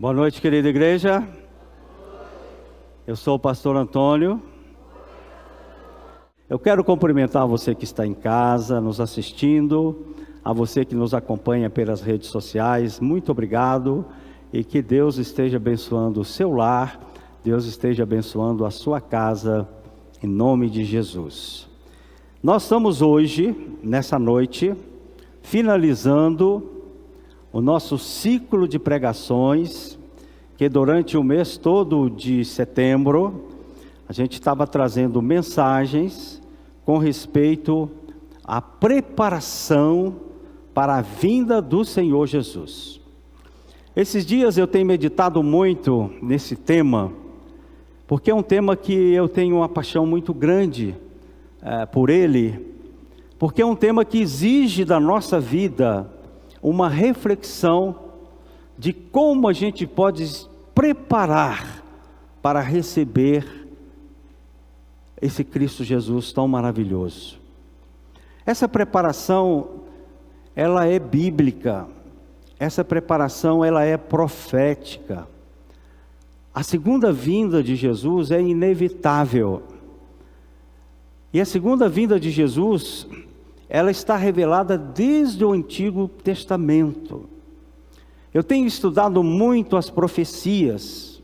Boa noite, querida igreja. Eu sou o pastor Antônio. Eu quero cumprimentar você que está em casa, nos assistindo, a você que nos acompanha pelas redes sociais. Muito obrigado e que Deus esteja abençoando o seu lar, Deus esteja abençoando a sua casa, em nome de Jesus. Nós estamos hoje, nessa noite, finalizando o nosso ciclo de pregações, que durante o mês todo de setembro, a gente estava trazendo mensagens com respeito à preparação para a vinda do Senhor Jesus. Esses dias eu tenho meditado muito nesse tema, porque é um tema que eu tenho uma paixão muito grande por ele, porque é um tema que exige da nossa vida uma reflexão de como a gente pode preparar para receber esse Cristo Jesus tão maravilhoso. Essa preparação, ela é bíblica, essa preparação, ela é profética. A segunda vinda de Jesus é inevitável. E a segunda vinda de Jesus, ela está revelada desde o Antigo Testamento. Eu tenho estudado muito as profecias,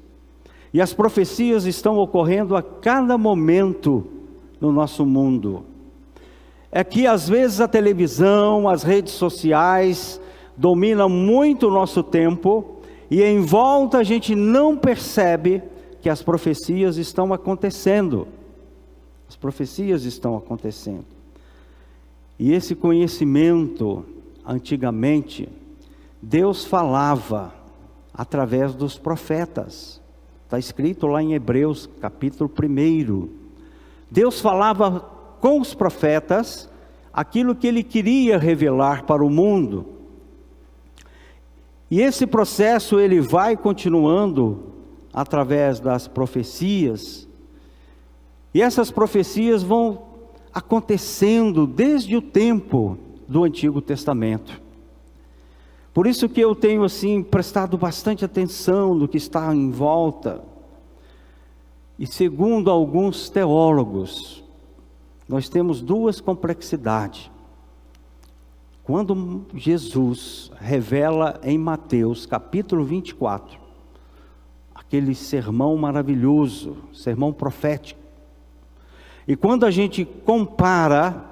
e as profecias estão ocorrendo a cada momento no nosso mundo. É que às vezes a televisão, as redes sociais dominam muito o nosso tempo, e em volta a gente não percebe que as profecias estão acontecendo. As profecias estão acontecendo. E esse conhecimento, antigamente, Deus falava através dos profetas. Está escrito lá em Hebreus, capítulo 1. Deus falava com os profetas aquilo que Ele queria revelar para o mundo. E esse processo, ele vai continuando através das profecias. E essas profecias vão acontecendo desde o tempo do Antigo Testamento. Por isso que eu tenho prestado bastante atenção no que está em volta. E segundo alguns teólogos, nós temos duas complexidades. Quando Jesus revela em Mateus capítulo 24, aquele sermão maravilhoso, sermão profético, e quando a gente compara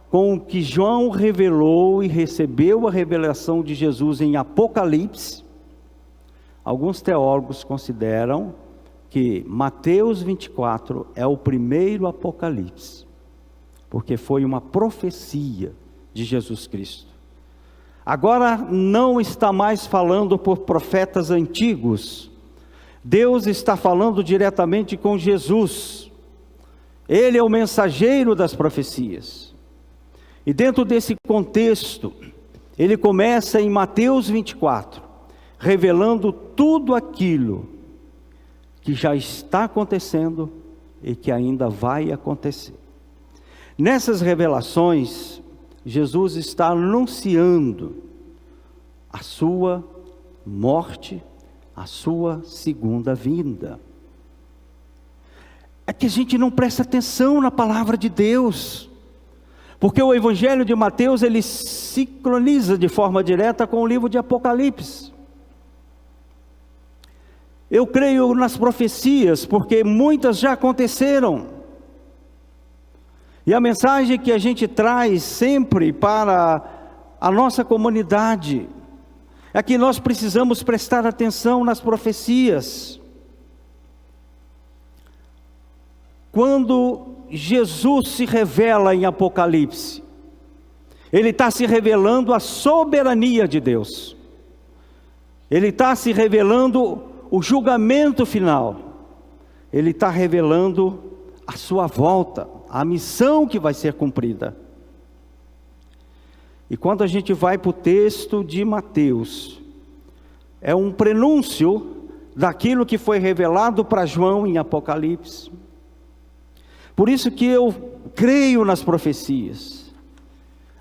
com o que João revelou e recebeu a revelação de Jesus em Apocalipse, alguns teólogos consideram que Mateus 24 é o primeiro Apocalipse, porque foi uma profecia de Jesus Cristo. Agora não está mais falando por profetas antigos, Deus está falando diretamente com Jesus. Ele é o mensageiro das profecias. E dentro desse contexto, ele começa em Mateus 24, revelando tudo aquilo que já está acontecendo e que ainda vai acontecer. Nessas revelações, Jesus está anunciando a sua morte, a sua segunda vinda. É que a gente não presta atenção na palavra de Deus, porque o Evangelho de Mateus, ele sincroniza de forma direta com o livro de Apocalipse. Eu creio nas profecias, porque muitas já aconteceram, e a mensagem que a gente traz sempre para a nossa comunidade, é que nós precisamos prestar atenção nas profecias. Quando Jesus se revela em Apocalipse, Ele está se revelando a soberania de Deus. Ele está se revelando o julgamento final. Ele está revelando a sua volta, a missão que vai ser cumprida. E quando a gente vai para o texto de Mateus, é um prenúncio daquilo que foi revelado para João em Apocalipse. Por isso que eu creio nas profecias.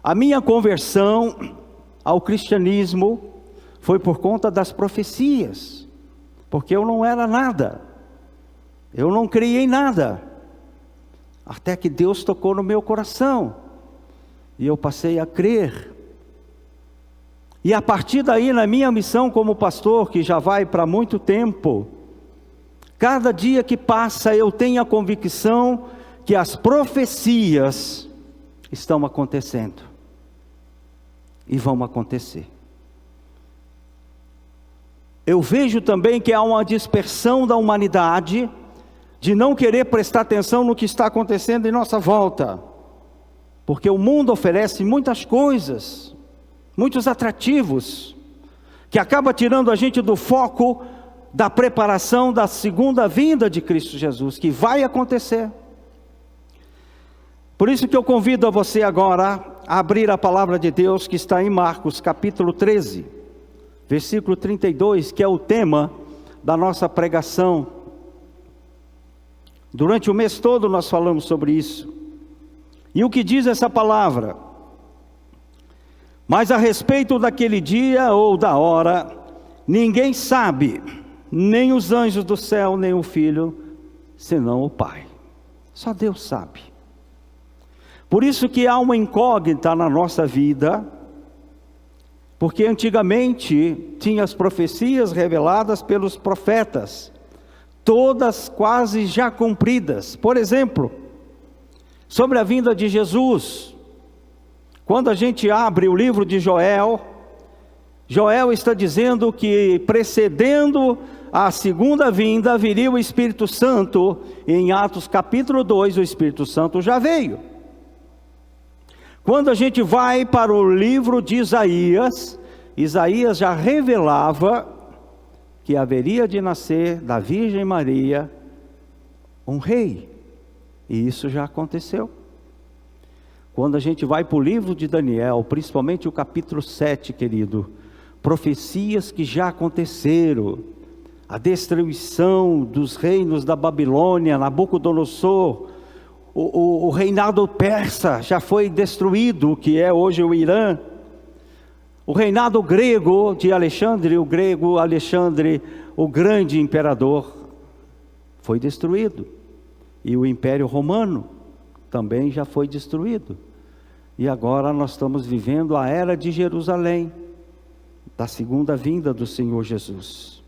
A minha conversão ao cristianismo foi por conta das profecias. porque eu não era nada, eu não criei nada, até que Deus tocou no meu coração, e eu passei a crer. E a partir daí, na minha missão como pastor, que já vai para muito tempo, cada dia que passa eu tenho a convicção que as profecias estão acontecendo, e vão acontecer. Eu vejo também que há uma dispersão da humanidade, de não querer prestar atenção no que está acontecendo em nossa volta, porque o mundo oferece muitas coisas, muitos atrativos, que acaba tirando a gente do foco da preparação da segunda vinda de Cristo Jesus, que vai acontecer. Por isso que eu convido a você agora a abrir a palavra de Deus, que está em Marcos capítulo 13, versículo 32, que é o tema da nossa pregação. Durante o mês todo nós falamos sobre isso. E o que diz essa palavra? Mas a respeito daquele dia ou da hora, ninguém sabe, nem os anjos do céu, nem o Filho, senão o Pai. Só Deus sabe. Por isso que há uma incógnita na nossa vida, porque antigamente tinha as profecias reveladas pelos profetas, todas quase já cumpridas. Por exemplo, sobre a vinda de Jesus, quando a gente abre o livro de Joel, Joel está dizendo que precedendo a segunda vinda viria o Espírito Santo. Em Atos capítulo 2, o Espírito Santo já veio. Quando a gente vai para o livro de Isaías, Isaías já revelava que haveria de nascer da Virgem Maria um rei, e isso já aconteceu. Quando a gente vai para o livro de Daniel, principalmente o capítulo 7, querido, profecias que já aconteceram, a destruição dos reinos da Babilônia, Nabucodonosor, o reinado persa já foi destruído, que é hoje o Irã. O reinado grego de Alexandre, o grego Alexandre, o grande imperador, foi destruído. E o Império Romano também já foi destruído. E agora nós estamos vivendo a era de Jerusalém, da segunda vinda do Senhor Jesus.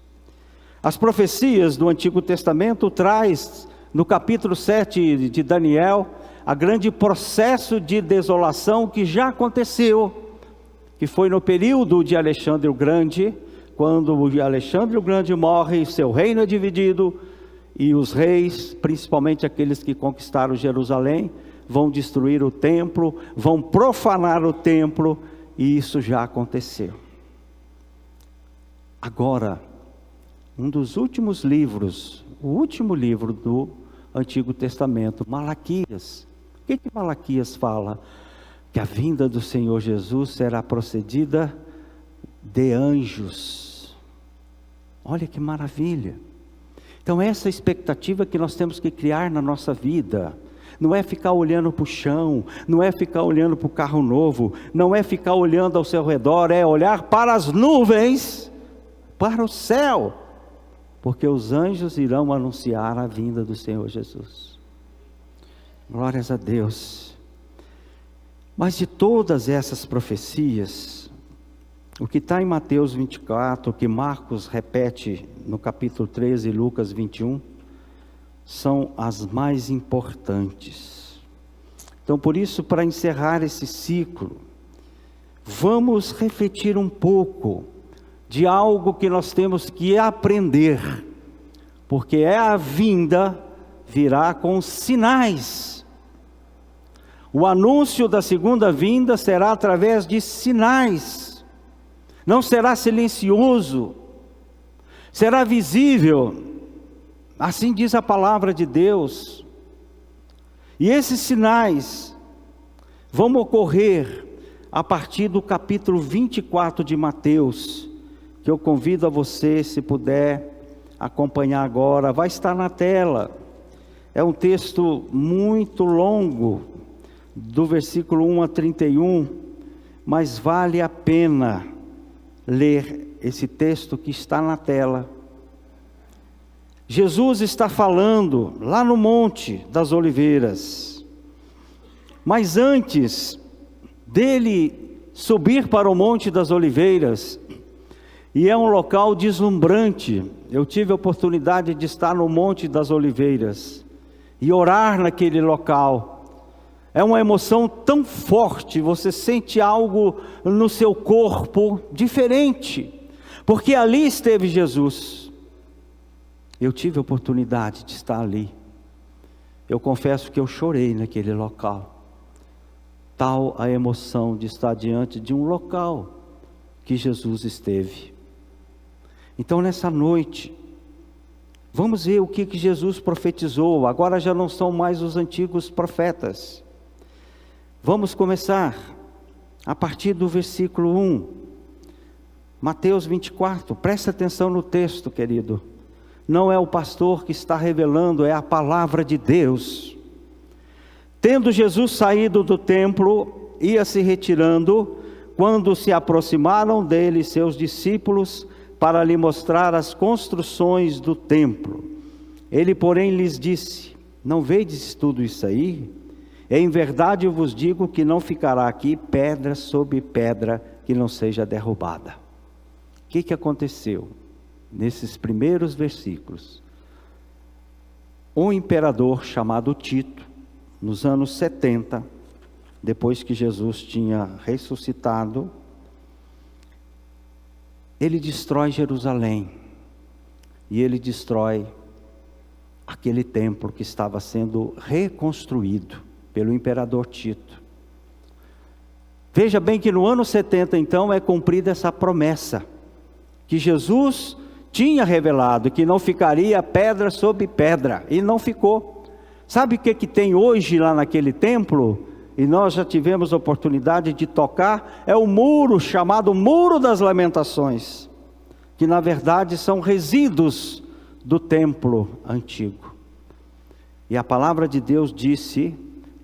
As profecias do Antigo Testamento traz, no capítulo 7 de Daniel, a grande processo de desolação que já aconteceu, que foi no período de Alexandre o Grande, quando Alexandre o Grande morre, seu reino é dividido, e os reis, principalmente aqueles que conquistaram Jerusalém, vão destruir o templo, vão profanar o templo, e isso já aconteceu. Agora, um dos últimos livros, o último livro do Antigo Testamento, Malaquias. O que Malaquias fala? Que a vinda do Senhor Jesus será procedida de anjos. Olha que maravilha. Então essa expectativa que nós temos que criar na nossa vida, não é ficar olhando para o chão, não é ficar olhando para o carro novo, não é ficar olhando ao seu redor, é olhar para as nuvens, para o céu, porque os anjos irão anunciar a vinda do Senhor Jesus. Glórias a Deus. Mas de todas essas profecias, o que está em Mateus 24, o que Marcos repete no capítulo 13 e Lucas 21, são as mais importantes. Então por isso, para encerrar esse ciclo, vamos refletir um pouco de algo que nós temos que aprender, porque a vinda virá com sinais. O anúncio da segunda vinda será através de sinais, não será silencioso, será visível, assim diz a palavra de Deus. E esses sinais vão ocorrer a partir do capítulo 24 de Mateus, que eu convido a você, se puder acompanhar agora, vai estar na tela. É um texto muito longo, do versículo 1 a 31, mas vale a pena ler esse texto que está na tela, Jesus está falando lá no Monte das Oliveiras. Mas antes dele subir para o Monte das Oliveiras, e é um local deslumbrante, eu tive a oportunidade de estar no Monte das Oliveiras e orar naquele local. É uma emoção tão forte, você sente algo no seu corpo diferente, porque ali esteve Jesus. Eu tive a oportunidade de estar ali. Eu confesso que eu chorei naquele local. Tal a emoção de estar diante de um local que Jesus esteve. Então nessa noite, vamos ver o que Jesus profetizou. Agora já não são mais os antigos profetas. Vamos começar a partir do versículo 1. Mateus 24, presta atenção no texto, querido. Não é o pastor que está revelando, é a palavra de Deus. Tendo Jesus saído do templo, ia se retirando, quando se aproximaram dele seus discípulos, para lhe mostrar as construções do templo. Ele, porém, lhes disse: não vedes tudo isso aí? Em verdade eu vos digo que não ficará aqui pedra sobre pedra que não seja derrubada. O que aconteceu nesses primeiros versículos? Um imperador chamado Tito, nos anos 70, depois que Jesus tinha ressuscitado, ele destrói Jerusalém, e ele destrói aquele templo que estava sendo reconstruído pelo imperador Tito. Veja bem que no ano 70 então é cumprida essa promessa, que Jesus tinha revelado, que não ficaria pedra sobre pedra, e não ficou. Sabe o que tem hoje lá naquele templo? E nós já tivemos a oportunidade de tocar, é o muro chamado Muro das Lamentações, que na verdade são resíduos do templo antigo. E a palavra de Deus disse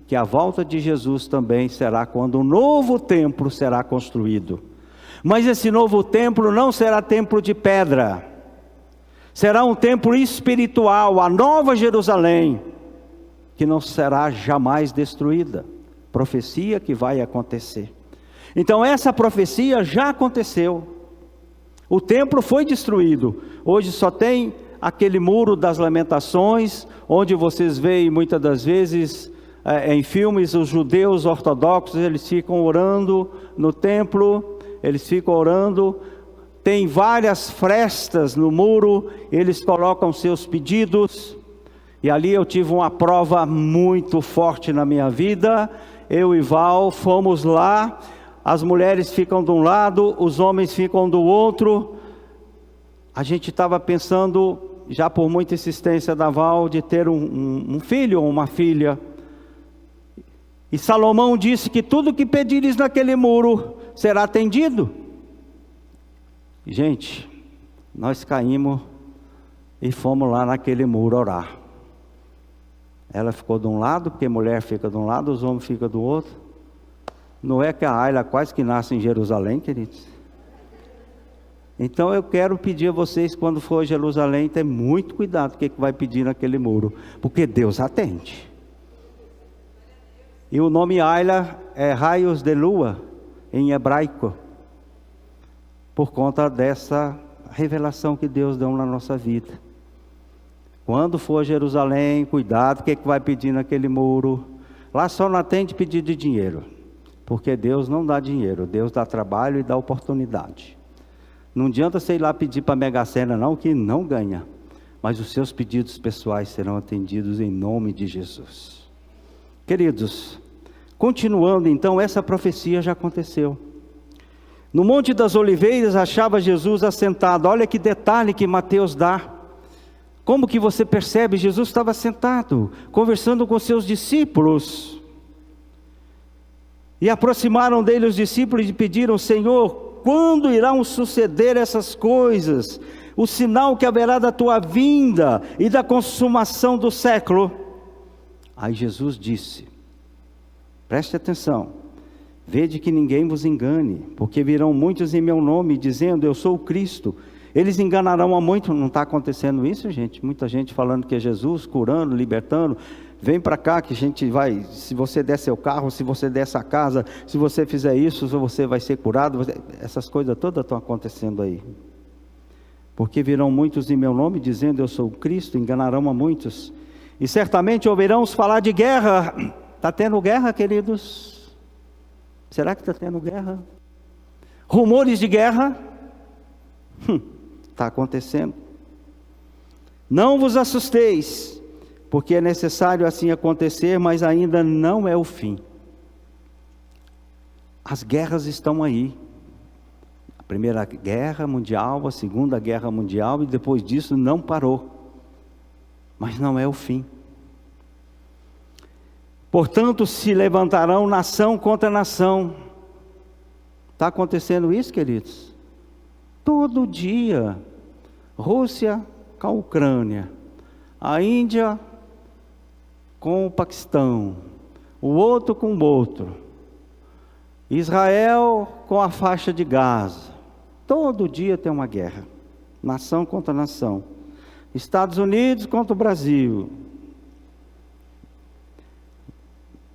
que a volta de Jesus também será quando um novo templo será construído. Mas esse novo templo não será templo de pedra, será um templo espiritual, a nova Jerusalém, que não será jamais destruída. Profecia que vai acontecer. Então essa profecia já aconteceu. O templo foi destruído. Hoje só tem aquele muro das lamentações, onde vocês veem muitas das vezes em filmes os judeus ortodoxos, eles ficam orando no templo, eles ficam orando. Tem várias frestas no muro, eles colocam seus pedidos. E ali eu tive uma prova muito forte na minha vida. Eu e Val fomos lá, as mulheres ficam de um lado, os homens ficam do outro. A gente estava pensando, já por muita insistência da Val, de ter um filho ou uma filha. E Salomão disse que tudo que pedires naquele muro será atendido. Gente, nós caímos e fomos lá naquele muro orar. Ela ficou de um lado, porque mulher fica de um lado, os homens ficam do outro. Não é que a Ayla quase que nasce em Jerusalém, queridos? Então eu quero pedir a vocês, quando for a Jerusalém, ter muito cuidado com o que vai pedir naquele muro, porque Deus atende. E o nome Ayla é raios de lua, em hebraico, por conta dessa revelação que Deus deu na nossa vida. Quando for a Jerusalém, cuidado, o que vai pedir naquele muro? Lá só não atende pedido de dinheiro, porque Deus não dá dinheiro, Deus dá trabalho e dá oportunidade. Não adianta você ir lá pedir para a Mega Sena não, que não ganha, mas os seus pedidos pessoais serão atendidos em nome de Jesus. Queridos, continuando então, essa profecia já aconteceu. No Monte das Oliveiras achava Jesus assentado. Olha que detalhe que Mateus dá. Como que você percebe? Jesus estava sentado, conversando com seus discípulos. E aproximaram dele os discípulos e pediram: Senhor, quando irão suceder essas coisas? O sinal que haverá da tua vinda e da consumação do século. Aí Jesus disse: preste atenção, vede que ninguém vos engane, porque virão muitos em meu nome, dizendo: eu sou o Cristo, Eles enganarão a muitos. Não está acontecendo isso, gente? Muita gente falando que é Jesus, curando, libertando. Vem para cá que a gente vai, se você der seu carro, se você der essa casa, se você fizer isso, você vai ser curado. Essas coisas todas estão acontecendo aí. Porque virão muitos em meu nome, dizendo eu sou o Cristo, enganarão a muitos. E certamente ouvirão falar de guerra. Está tendo guerra, queridos? Será que está tendo guerra? Rumores de guerra? Está acontecendo. Não vos assusteis, porque é necessário assim acontecer, mas ainda não é o fim. As guerras estão aí. A Primeira Guerra Mundial, a Segunda Guerra Mundial, e depois disso não parou. Mas não é o fim. Portanto, se levantarão nação contra nação. Está acontecendo isso, queridos? Todo dia. Rússia com a Ucrânia. A Índia com o Paquistão, o outro com o outro, Israel com a faixa de Gaza. Todo dia tem uma guerra, nação contra nação, Estados Unidos contra o Brasil.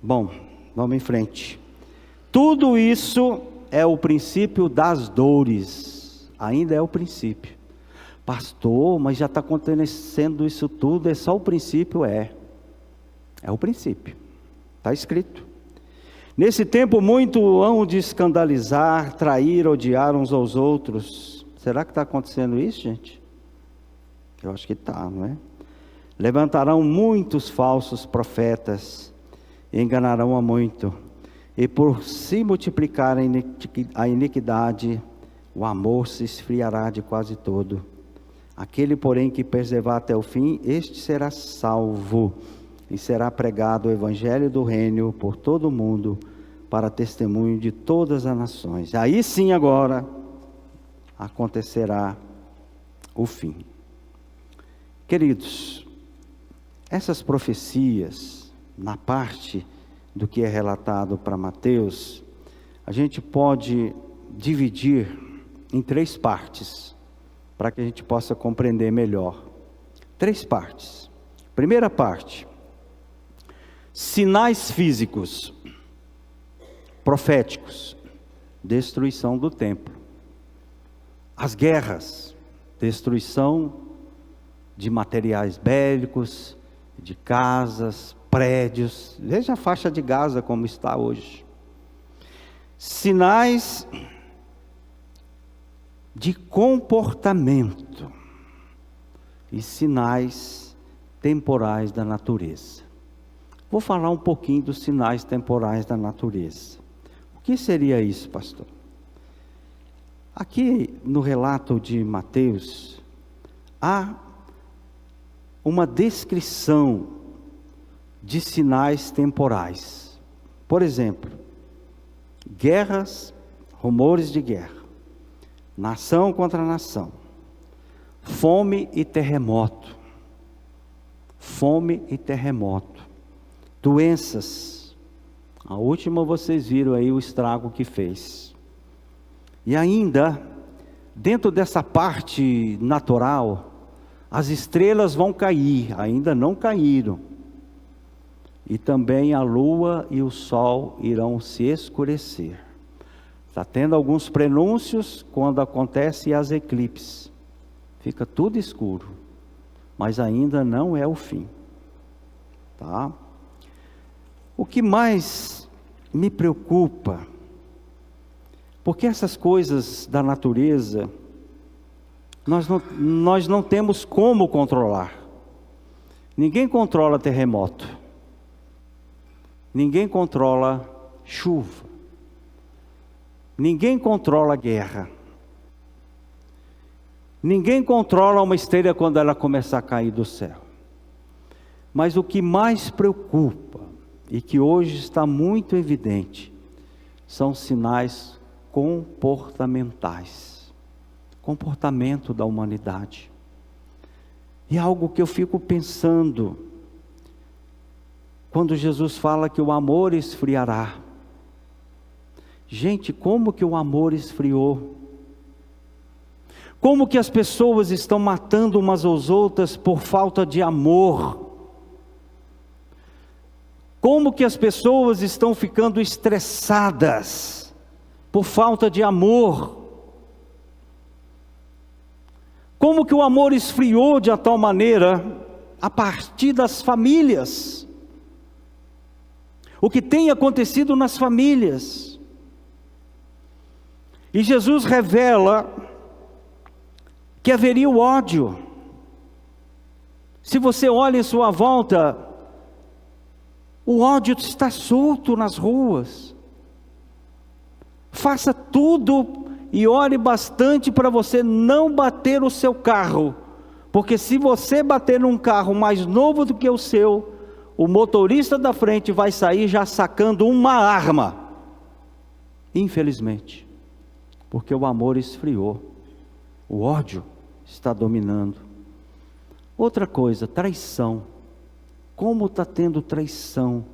Bom, vamos em frente. Tudo isso é o princípio das dores, ainda é o princípio. Pastor, mas já está acontecendo isso tudo, é só o princípio? É o princípio, está escrito. Nesse tempo muito hão de escandalizar, trair, odiar uns aos outros. Será que está acontecendo isso, gente? Eu acho que está, não é? Levantarão muitos falsos profetas, enganarão a muito, e por se multiplicar a iniquidade, o amor se esfriará de quase todo. Aquele, porém, que perseverar até o fim, este será salvo. E será pregado o evangelho do reino por todo o mundo, para testemunho de todas as nações. Aí sim agora acontecerá o fim. Queridos, essas profecias, na parte do que é relatado para Mateus, a gente pode dividir em 3 partes, para que a gente possa compreender melhor. 3 partes. Primeira parte: sinais físicos, proféticos, destruição do templo. As guerras, destruição de materiais bélicos, de casas, prédios. Veja a faixa de Gaza como está hoje. Sinais de comportamento e sinais temporais da natureza. Vou falar um pouquinho dos sinais temporais da natureza. O que seria isso, pastor? Aqui no relato de Mateus, há uma descrição de sinais temporais. Por exemplo, guerras, rumores de guerra, nação contra nação, fome e terremoto, doenças. A última vocês viram aí o estrago que fez. E ainda, dentro dessa parte natural, as estrelas vão cair, ainda não caíram. E também a lua e o sol irão se escurecer. Está tendo alguns prenúncios quando acontecem as eclipses. Fica tudo escuro, mas ainda não é o fim. Tá? O que mais me preocupa, porque essas coisas da natureza, nós não temos como controlar. Ninguém controla terremoto. Ninguém controla chuva. Ninguém controla guerra. Ninguém controla uma estrela quando ela começar a cair do céu. Mas o que mais preocupa, e que hoje está muito evidente, são sinais comportamentais. Comportamento da humanidade. E algo que eu fico pensando, quando Jesus fala que o amor esfriará. Gente, como que o amor esfriou? Como que as pessoas estão matando umas às outras por falta de amor? Como que as pessoas estão ficando estressadas por falta de amor? Como que o amor esfriou de tal maneira a partir das famílias? O que tem acontecido nas famílias? E Jesus revela que haveria o ódio. Se você olha em sua volta, o ódio está solto nas ruas. Faça tudo e ore bastante para você não bater o seu carro, porque se você bater num carro mais novo do que o seu, o motorista da frente vai sair já sacando uma arma, infelizmente, porque o amor esfriou, o ódio está dominando. Outra coisa, traição. Como está tendo traição,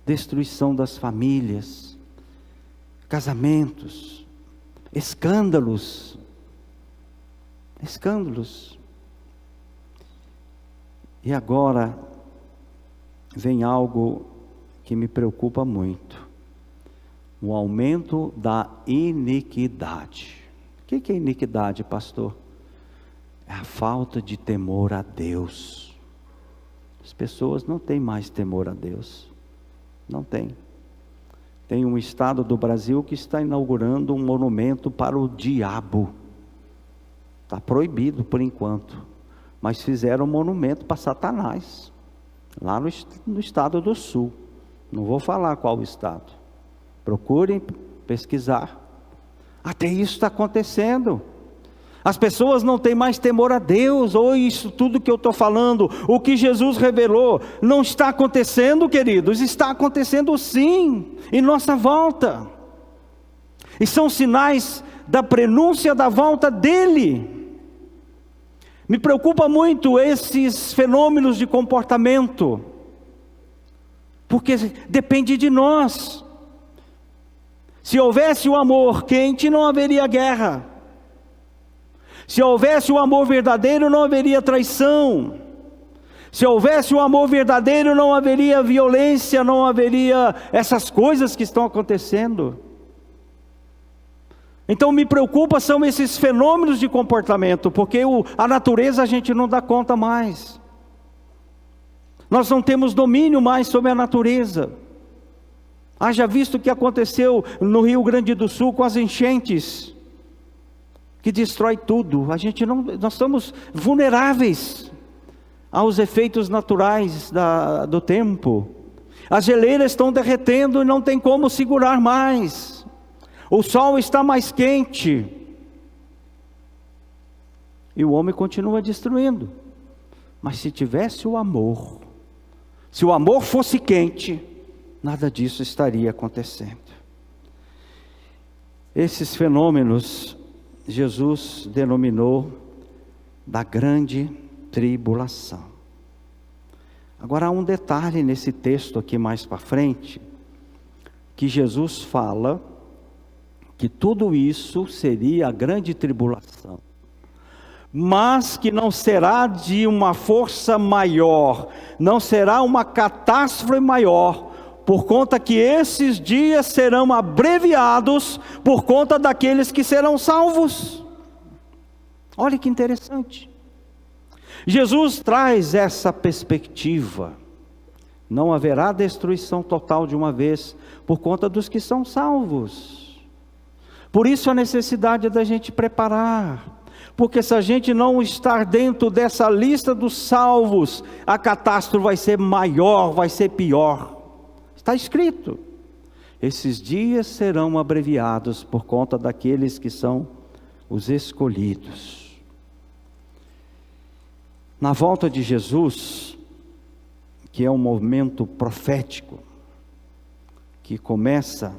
destruição das famílias, casamentos, escândalos. E agora vem algo que me preocupa muito: o aumento da iniquidade. O que é iniquidade, pastor? É a falta de temor a Deus. As pessoas não têm mais temor a Deus, não tem. Tem um estado do Brasil que está inaugurando um monumento para o diabo. Está proibido por enquanto, mas fizeram um monumento para Satanás, lá no estado do Sul. Não vou falar qual estado, procurem pesquisar. Até isso está acontecendo. As pessoas não têm mais temor a Deus. Ou isso tudo que eu estou falando, o que Jesus revelou, não está acontecendo, queridos? Está acontecendo sim, em nossa volta. E são sinais da prenúncia da volta dEle. Me preocupa muito esses fenômenos de comportamento, porque depende de nós. Se houvesse o amor quente, não haveria guerra. Se houvesse o amor verdadeiro, não haveria traição. Se houvesse o amor verdadeiro, não haveria violência, não haveria essas coisas que estão acontecendo. Então me preocupa são esses fenômenos de comportamento, porque a natureza a gente não dá conta mais. Nós não temos domínio mais sobre a natureza. Haja visto o que aconteceu no Rio Grande do Sul com as enchentes, que destrói tudo. Nós estamos vulneráveis aos efeitos naturais do tempo. As geleiras estão derretendo e não tem como segurar mais. O sol está mais quente. E o homem continua destruindo. Mas se tivesse o amor, se o amor fosse quente, nada disso estaria acontecendo. Esses fenômenos Jesus denominou da grande tribulação. Agora há um detalhe nesse texto aqui mais para frente, que Jesus fala que tudo isso seria a grande tribulação, mas que não será de uma força maior, não será uma catástrofe maior, por conta que esses dias serão abreviados por conta daqueles que serão salvos. Olha que interessante. Jesus traz essa perspectiva. Não haverá destruição total de uma vez, por conta dos que são salvos. Por isso a necessidade da gente preparar. Porque se a gente não estar dentro dessa lista dos salvos, a catástrofe vai ser maior, vai ser pior. Está escrito: esses dias serão abreviados por conta daqueles que são os escolhidos. Na volta de Jesus, que é um momento profético, que começa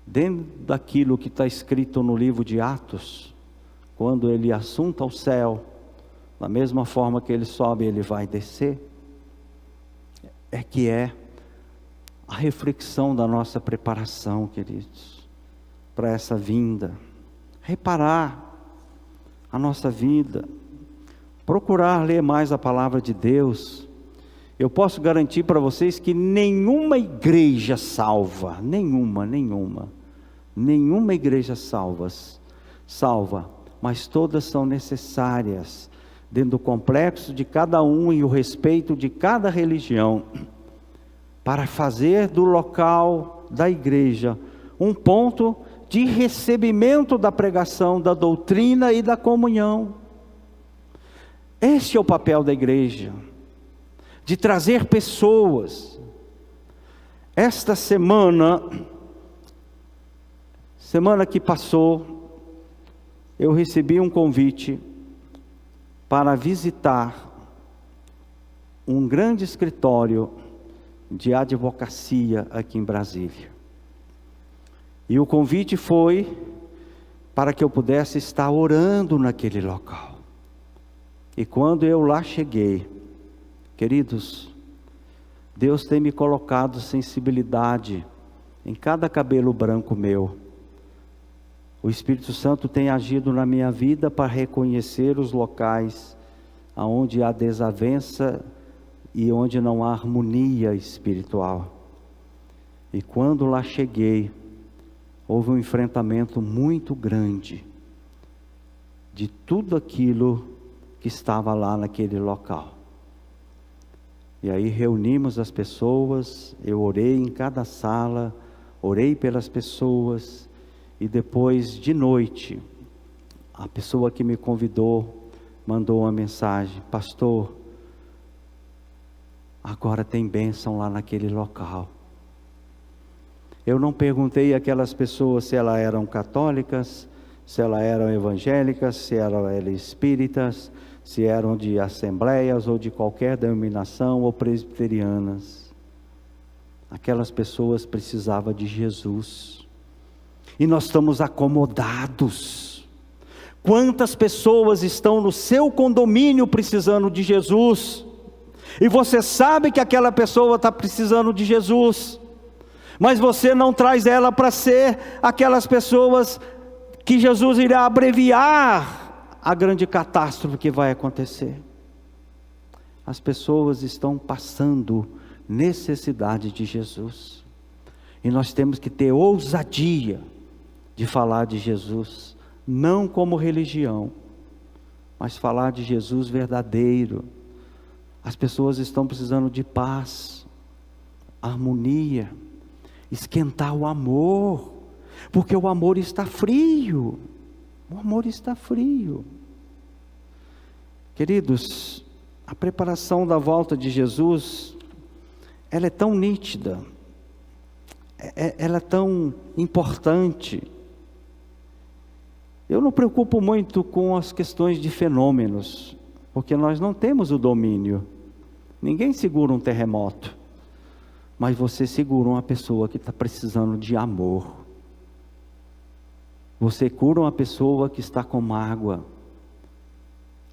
dentro daquilo que está escrito no livro de Atos, quando ele assunta ao céu, da mesma forma que ele sobe, ele vai descer, é a reflexão da nossa preparação, queridos, para essa vinda. Reparar a nossa vida, procurar ler mais a palavra de Deus. Eu posso garantir para vocês que nenhuma igreja salva, nenhuma igreja salva, mas todas são necessárias, dentro do complexo de cada um e o respeito de cada religião, para fazer do local da igreja um ponto de recebimento da pregação, da doutrina e da comunhão. Esse é o papel da igreja, de trazer pessoas. Esta semana que passou, eu recebi um convite para visitar um grande escritório de advocacia aqui em Brasília. E o convite foi para que eu pudesse estar orando naquele local. E quando eu lá cheguei, queridos, Deus tem me colocado sensibilidade em cada cabelo branco meu. O Espírito Santo tem agido na minha vida para reconhecer os locais onde há desavença e onde não há harmonia espiritual. E quando lá cheguei, houve um enfrentamento muito grande de tudo aquilo que estava lá naquele local. E aí reunimos as pessoas, eu orei em cada sala, orei pelas pessoas, e depois de noite, a pessoa que me convidou mandou uma mensagem: pastor, agora tem bênção lá naquele local. Eu não perguntei àquelas pessoas se elas eram católicas, se elas eram evangélicas, se eram espíritas, se eram de assembleias ou de qualquer denominação ou presbiterianas. Aquelas pessoas precisavam de Jesus. E nós estamos acomodados. Quantas pessoas estão no seu condomínio precisando de Jesus? E você sabe que aquela pessoa está precisando de Jesus, mas você não traz ela para ser aquelas pessoas que Jesus irá abreviar a grande catástrofe que vai acontecer. As pessoas estão passando necessidade de Jesus, e nós temos que ter ousadia de falar de Jesus, não como religião, mas falar de Jesus verdadeiro. As pessoas estão precisando de paz, harmonia, esquentar o amor, porque o amor está frio. O amor está frio. Queridos, a preparação da volta de Jesus, ela é tão nítida, ela é tão importante. Eu não me preocupo muito com as questões de fenômenos, porque nós não temos o domínio. Ninguém segura um terremoto, mas você segura uma pessoa que está precisando de amor. Você cura uma pessoa que está com mágoa.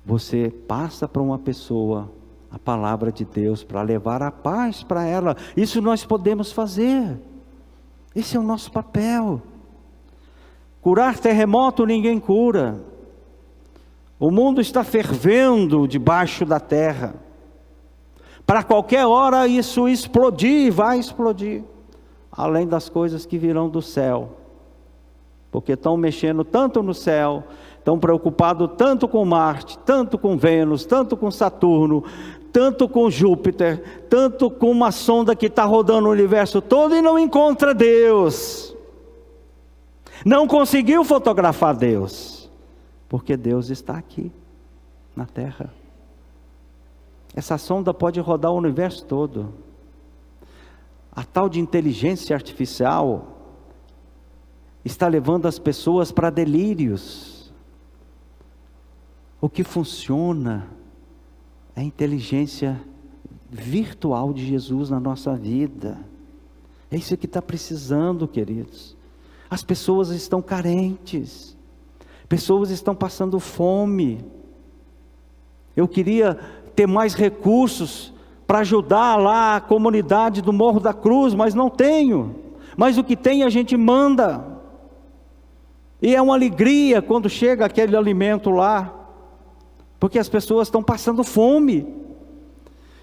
Você passa para uma pessoa a palavra de Deus para levar a paz para ela. Isso nós podemos fazer. Esse é o nosso papel. Curar terremoto ninguém cura. O mundo está fervendo debaixo da terra. Para qualquer hora isso explodir, vai explodir. Além das coisas que virão do céu. Porque estão mexendo tanto no céu, estão preocupados tanto com Marte, tanto com Vênus, tanto com Saturno, tanto com Júpiter, tanto com uma sonda que está rodando o universo todo e não encontra Deus. Não conseguiu fotografar Deus, porque Deus está aqui, na Terra. Essa sonda pode rodar o universo todo. A tal de inteligência artificial está levando as pessoas para delírios. O que funciona é a inteligência virtual de Jesus na nossa vida. É isso que está precisando, queridos. As pessoas estão carentes, pessoas estão passando fome. Eu queria ter mais recursos para ajudar lá a comunidade do Morro da Cruz, mas não tenho. Mas o que tem a gente manda. E é uma alegria quando chega aquele alimento lá, porque as pessoas estão passando fome.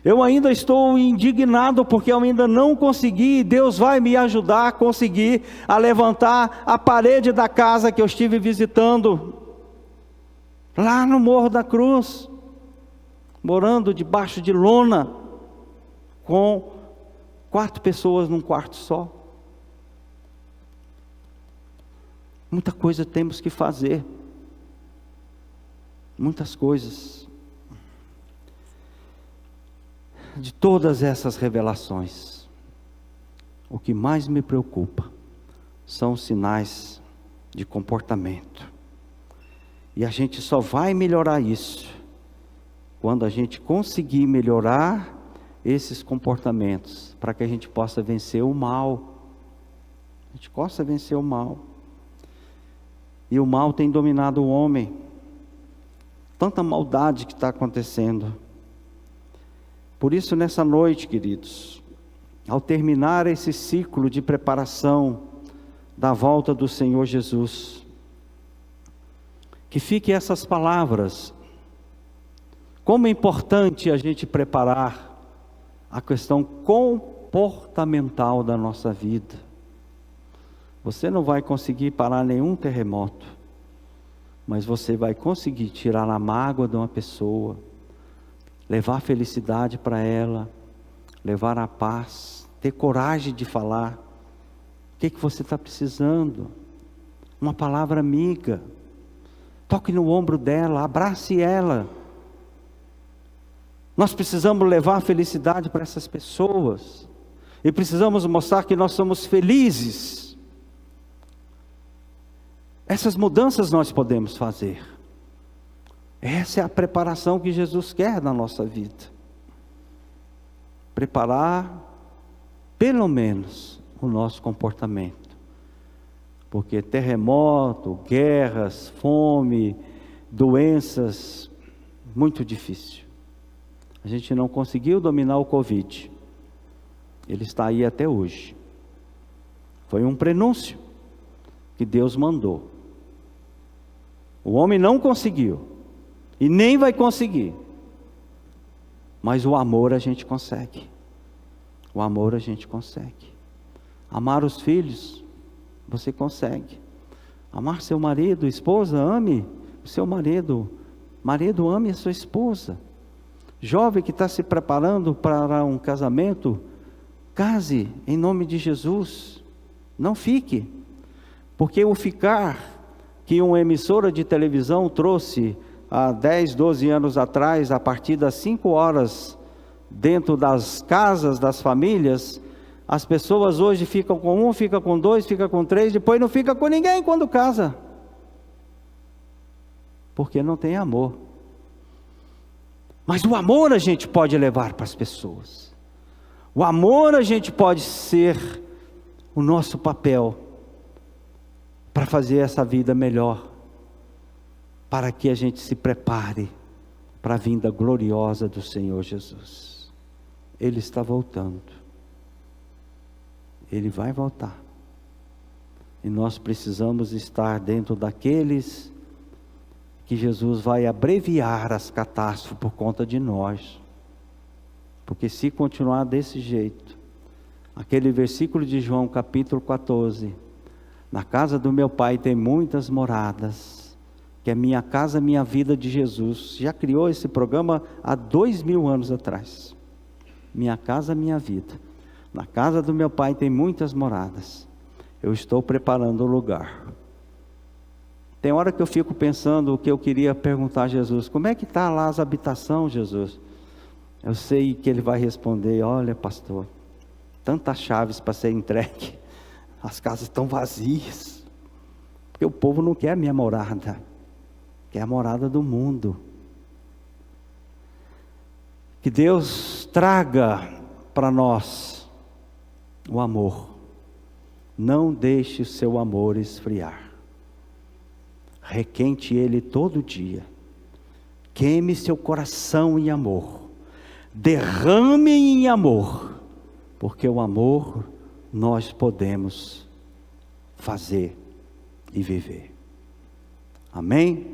Eu ainda estou indignado porque eu ainda não consegui, Deus vai me ajudar a conseguir a levantar a parede da casa que eu estive visitando, lá no Morro da Cruz, morando debaixo de lona, com 4 pessoas num quarto só. Muita coisa temos que fazer, muitas coisas. De todas essas revelações, o que mais me preocupa são os sinais de comportamento. E a gente só vai melhorar isso quando a gente conseguir melhorar esses comportamentos, para que a gente possa vencer o mal. A gente possa vencer o mal. E o mal tem dominado o homem. Tanta maldade que está acontecendo. Por isso, nessa noite, queridos, ao terminar esse ciclo de preparação da volta do Senhor Jesus, que fiquem essas palavras. Como é importante a gente preparar a questão comportamental da nossa vida. Você não vai conseguir parar nenhum terremoto, mas você vai conseguir tirar a mágoa de uma pessoa, levar felicidade para ela, levar a paz, ter coragem de falar. O que você está precisando? Uma palavra amiga. Toque no ombro dela, abrace ela. Nós precisamos levar felicidade para essas pessoas, e precisamos mostrar que nós somos felizes. Essas mudanças nós podemos fazer. Essa é a preparação que Jesus quer na nossa vida. Preparar, pelo menos, o nosso comportamento. Porque terremoto, guerras, fome, doenças, muito difícil. A gente não conseguiu dominar o Covid. Ele está aí até hoje. Foi um prenúncio que Deus mandou. O homem não conseguiu. E nem vai conseguir. Mas o amor a gente consegue. O amor a gente consegue. Amar os filhos, você consegue. Amar seu marido, esposa, ame o seu marido. Marido, ame a sua esposa. Jovem que está se preparando para um casamento, case em nome de Jesus. Não fique. Porque o ficar que uma emissora de televisão trouxe há 10, 12 anos atrás, a partir das 5 horas, dentro das casas, das famílias, as pessoas hoje ficam com 1, ficam com 2, ficam com 3, depois não fica com ninguém quando casa. Porque não tem amor. Mas o amor a gente pode levar para as pessoas. O amor a gente pode ser o nosso papel para fazer essa vida melhor, para que a gente se prepare para a vinda gloriosa do Senhor Jesus. Ele está voltando. Ele vai voltar. E nós precisamos estar dentro daqueles que Jesus vai abreviar as catástrofes por conta de nós. Porque se continuar desse jeito, aquele versículo de João capítulo 14, na casa do meu Pai tem muitas moradas, que é minha casa, minha vida de Jesus, já criou esse programa há 2000 anos atrás. Minha casa, minha vida. Na casa do meu Pai tem muitas moradas. Eu estou preparando o lugar. Tem hora que eu fico pensando o que eu queria perguntar a Jesus. Como é que está lá as habitações, Jesus? Eu sei que Ele vai responder: olha, pastor, tantas chaves para ser entregue, as casas estão vazias, porque o povo não quer a minha morada, quer a morada do mundo. Que Deus traga para nós o amor. Não deixe o seu amor esfriar. Requente ele todo dia. Queime seu coração em amor. Derrame em amor. Porque o amor nós podemos fazer e viver. Amém?